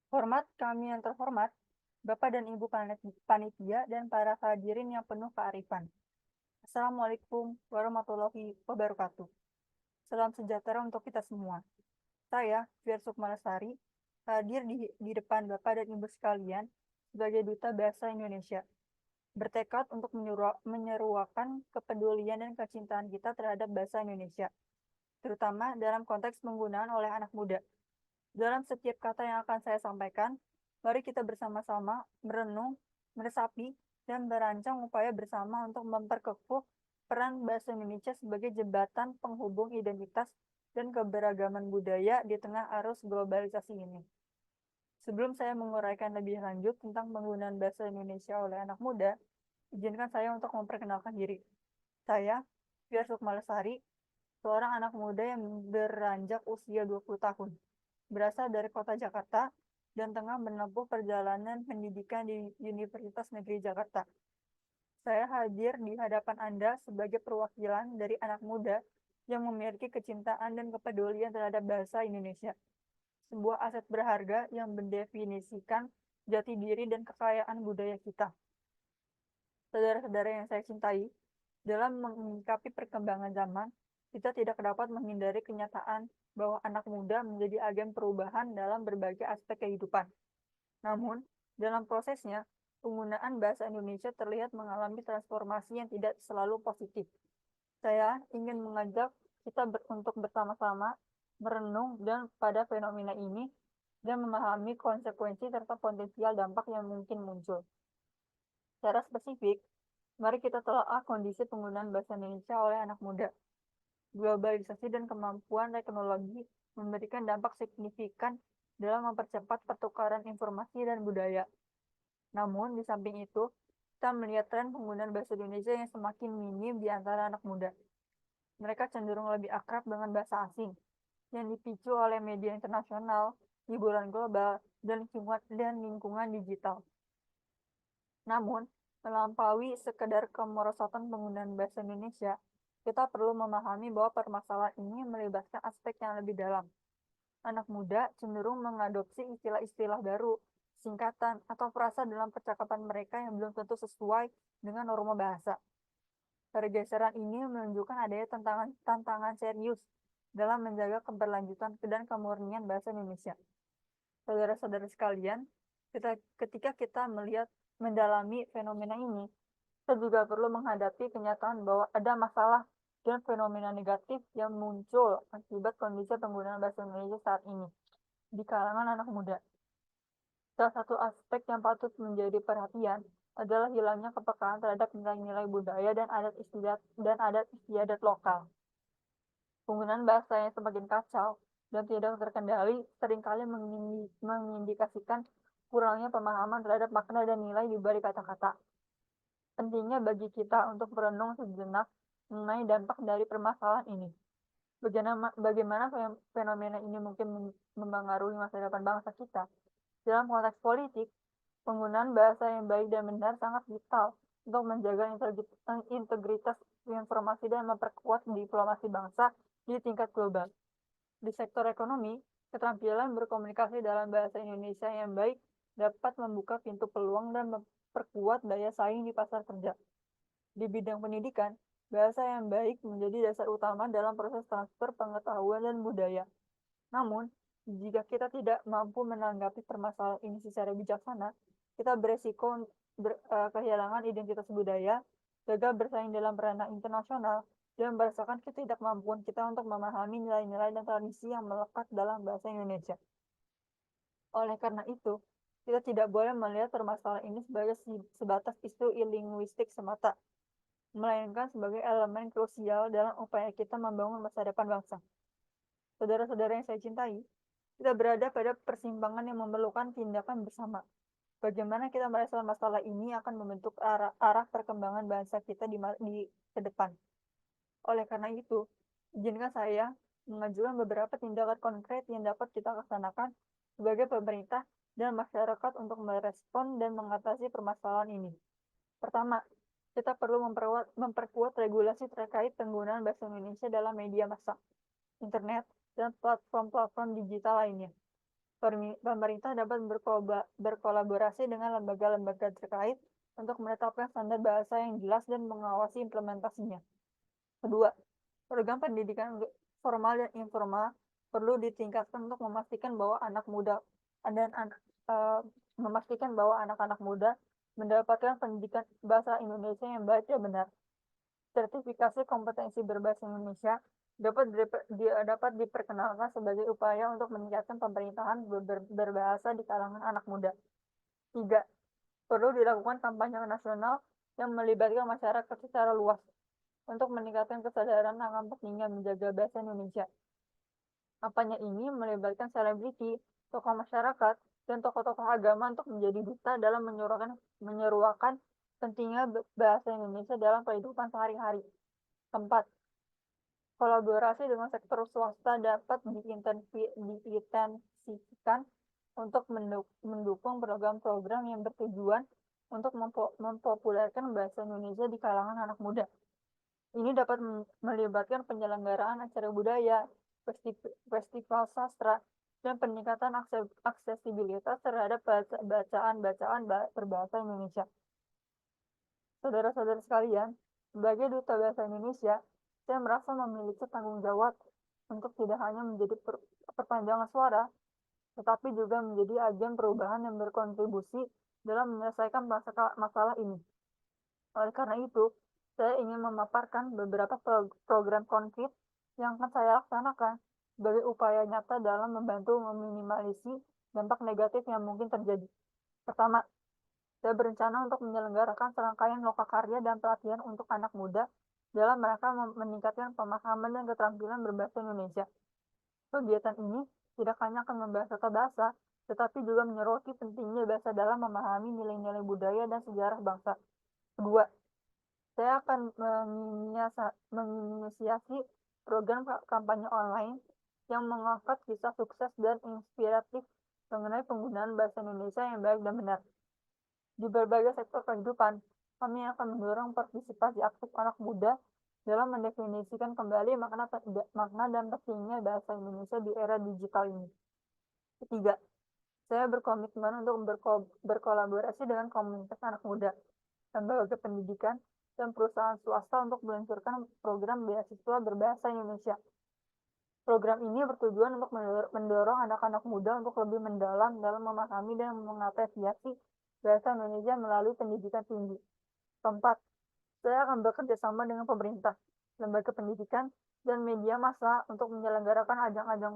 Hormat kami yang terhormat, Bapak dan Ibu Panitia dan para hadirin yang penuh kearifan. Assalamualaikum warahmatullahi wabarakatuh. Salam sejahtera untuk kita semua. Saya, Fir Sukmalesari, hadir di depan Bapak dan Ibu sekalian sebagai Duta Bahasa Indonesia, bertekad untuk menyeruakan kepedulian dan kecintaan kita terhadap bahasa Indonesia, terutama dalam konteks penggunaan oleh anak muda. Dalam setiap kata yang akan saya sampaikan, mari kita bersama-sama merenung, meresapi, dan merancang upaya bersama untuk memperkokoh peran bahasa Indonesia sebagai jembatan penghubung identitas dan keberagaman budaya di tengah arus globalisasi ini. Sebelum saya menguraikan lebih lanjut tentang penggunaan bahasa Indonesia oleh anak muda, izinkan saya untuk memperkenalkan diri. Saya, Fir Sukmalesari, seorang anak muda yang beranjak usia 20 tahun, berasal dari kota Jakarta, dan tengah menempuh perjalanan pendidikan di Universitas Negeri Jakarta. Saya hadir di hadapan Anda sebagai perwakilan dari anak muda yang memiliki kecintaan dan kepedulian terhadap bahasa Indonesia, sebuah aset berharga yang mendefinisikan jati diri dan kekayaan budaya kita. Saudara-saudara yang saya cintai, dalam menyikapi perkembangan zaman, kita tidak dapat menghindari kenyataan bahwa anak muda menjadi agen perubahan dalam berbagai aspek kehidupan. Namun, dalam prosesnya, penggunaan bahasa Indonesia terlihat mengalami transformasi yang tidak selalu positif. Saya ingin mengajak kita untuk bersama-sama merenung dan pada fenomena ini dan memahami konsekuensi serta potensial dampak yang mungkin muncul. Secara spesifik, mari kita telaah kondisi penggunaan bahasa Indonesia oleh anak muda. Globalisasi dan kemampuan teknologi memberikan dampak signifikan dalam mempercepat pertukaran informasi dan budaya. Namun, di samping itu, kita melihat tren penggunaan bahasa Indonesia yang semakin minim di antara anak muda. Mereka cenderung lebih akrab dengan bahasa asing, yang dipicu oleh media internasional, hiburan global, dan lingkungan digital. Namun, melampaui sekedar kemerosotan penggunaan bahasa Indonesia, kita perlu memahami bahwa permasalahan ini melibatkan aspek yang lebih dalam. Anak muda cenderung mengadopsi istilah-istilah baru, singkatan, atau frasa dalam percakapan mereka yang belum tentu sesuai dengan norma bahasa. Pergeseran ini menunjukkan adanya tantangan serius dalam menjaga keberlanjutan dan kemurnian bahasa Indonesia. Saudara-saudara sekalian, ketika kita mendalami fenomena ini, kita juga perlu menghadapi kenyataan bahwa ada masalah dan fenomena negatif yang muncul akibat kondisi penggunaan bahasa Indonesia saat ini di kalangan anak muda. Salah satu aspek yang patut menjadi perhatian adalah hilangnya kepekaan terhadap nilai-nilai budaya dan adat istiadat lokal. Penggunaan bahasa yang semakin kacau dan tidak terkendali seringkali mengindikasikan kurangnya pemahaman terhadap makna dan nilai di balik kata-kata. Pentingnya bagi kita untuk merenung sejenak mengenai dampak dari permasalahan ini. Bagaimana fenomena ini mungkin mempengaruhi masa depan bangsa kita. Dalam konteks politik, penggunaan bahasa yang baik dan benar sangat vital untuk menjaga integritas informasi dan memperkuat diplomasi bangsa di tingkat global. Di sektor ekonomi, keterampilan berkomunikasi dalam bahasa Indonesia yang baik dapat membuka pintu peluang dan memperkuat daya saing di pasar kerja. Di bidang pendidikan, bahasa yang baik menjadi dasar utama dalam proses transfer pengetahuan dan budaya. Namun, jika kita tidak mampu menanggapi permasalahan ini secara bijaksana, kita beresiko kehilangan identitas budaya, gagal bersaing dalam ranah internasional, dan merasakan ketidakmampuan kita untuk memahami nilai-nilai dan tradisi yang melekat dalam bahasa Indonesia. Oleh karena itu, kita tidak boleh melihat permasalahan ini sebagai sebatas isu linguistik semata, melainkan sebagai elemen krusial dalam upaya kita membangun masa depan bangsa. Saudara-saudara yang saya cintai, kita berada pada persimpangan yang memerlukan tindakan bersama. Bagaimana kita merespon masalah ini akan membentuk arah perkembangan bangsa kita di ke depan. Oleh karena itu, izinkan saya mengajukan beberapa tindakan konkret yang dapat kita laksanakan sebagai pemerintah dan masyarakat untuk merespon dan mengatasi permasalahan ini. Pertama, kita perlu memperkuat regulasi terkait penggunaan bahasa Indonesia dalam media massa, internet, dan platform-platform digital lainnya. Pemerintah dapat berkolaborasi dengan lembaga-lembaga terkait untuk menetapkan standar bahasa yang jelas dan mengawasi implementasinya. Kedua, program pendidikan formal dan informal perlu ditingkatkan untuk memastikan bahwa anak-anak muda mendapatkan pendidikan bahasa Indonesia yang baik dan benar. Sertifikasi kompetensi berbahasa Indonesia dapat diperkenalkan sebagai upaya untuk meningkatkan pemerintahan berbahasa di kalangan anak muda. 3. Perlu dilakukan kampanye nasional yang melibatkan masyarakat secara luas untuk meningkatkan kesadaran akan pentingnya menjaga bahasa Indonesia. Kampanye ini melibatkan selebriti, tokoh masyarakat, dan tokoh-tokoh agama untuk menjadi duta dalam menyeruakan pentingnya bahasa Indonesia dalam kehidupan sehari-hari. 4. Kolaborasi dengan sektor swasta dapat diintensifikan untuk mendukung program-program yang bertujuan untuk mempopulerkan bahasa Indonesia di kalangan anak muda. Ini dapat melibatkan penyelenggaraan acara budaya, festival sastra, dan peningkatan aksesibilitas terhadap bacaan-bacaan berbahasa Indonesia. Saudara-saudara sekalian, sebagai duta bahasa Indonesia, saya merasa memiliki tanggung jawab untuk tidak hanya menjadi perpanjangan suara, tetapi juga menjadi agen perubahan yang berkontribusi dalam menyelesaikan masalah ini. Oleh karena itu, saya ingin memaparkan beberapa program konkret yang akan saya laksanakan sebagai upaya nyata dalam membantu meminimalisasi dampak negatif yang mungkin terjadi. Pertama, saya berencana untuk menyelenggarakan serangkaian lokakarya dan pelatihan untuk anak muda dalam rangka meningkatkan pemahaman dan keterampilan berbahasa Indonesia. Kegiatan ini tidak hanya akan membahas tata bahasa, tetapi juga menyoroti pentingnya bahasa dalam memahami nilai-nilai budaya dan sejarah bangsa. Kedua, saya akan menginisiasi program kampanye online yang mengangkat kisah sukses dan inspiratif mengenai penggunaan bahasa Indonesia yang baik dan benar. Di berbagai sektor kehidupan, kami akan mendorong partisipasi aktif anak muda dalam mendefinisikan kembali makna dan pentingnya bahasa Indonesia di era digital ini. Ketiga, saya berkomitmen untuk berkolaborasi dengan komunitas anak muda, lembaga pendidikan, dan perusahaan swasta untuk meluncurkan program beasiswa berbahasa Indonesia. Program ini bertujuan untuk mendorong anak-anak muda untuk lebih mendalam dalam memahami dan mengapresiasi bahasa Indonesia melalui pendidikan tinggi. Keempat, saya akan bekerja sama dengan pemerintah, lembaga pendidikan, dan media massa untuk menyelenggarakan ajang-ajang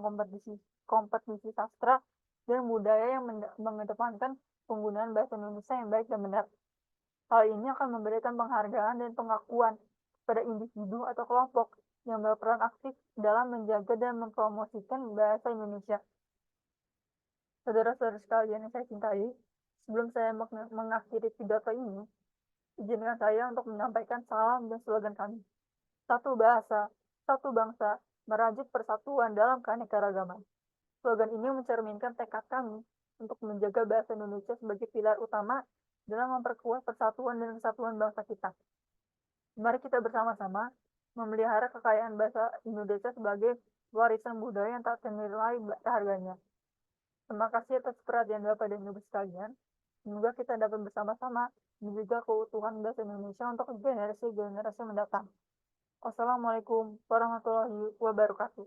kompetisi sastra dan budaya yang mengedepankan penggunaan bahasa Indonesia yang baik dan benar. Hal ini akan memberikan penghargaan dan pengakuan pada individu atau kelompok yang berperan aktif dalam menjaga dan mempromosikan bahasa Indonesia. Saudara-saudara sekalian yang saya cintai, sebelum saya mengakhiri pidato ini, izinkan saya untuk menyampaikan salam dan slogan kami. Satu bahasa, satu bangsa, merajut persatuan dalam keanekaragaman. Slogan ini mencerminkan tekad kami untuk menjaga bahasa Indonesia sebagai pilar utama dalam memperkuat persatuan dan kesatuan bangsa kita. Mari kita bersama-sama memelihara kekayaan bahasa Indonesia sebagai warisan budaya yang tak ternilai harganya. Terima kasih atas perhatian Bapak dan Ibu sekalian. Semoga kita dapat bersama-sama menjaga keutuhan bahasa Indonesia untuk generasi-generasi mendatang. Wassalamualaikum warahmatullahi wabarakatuh.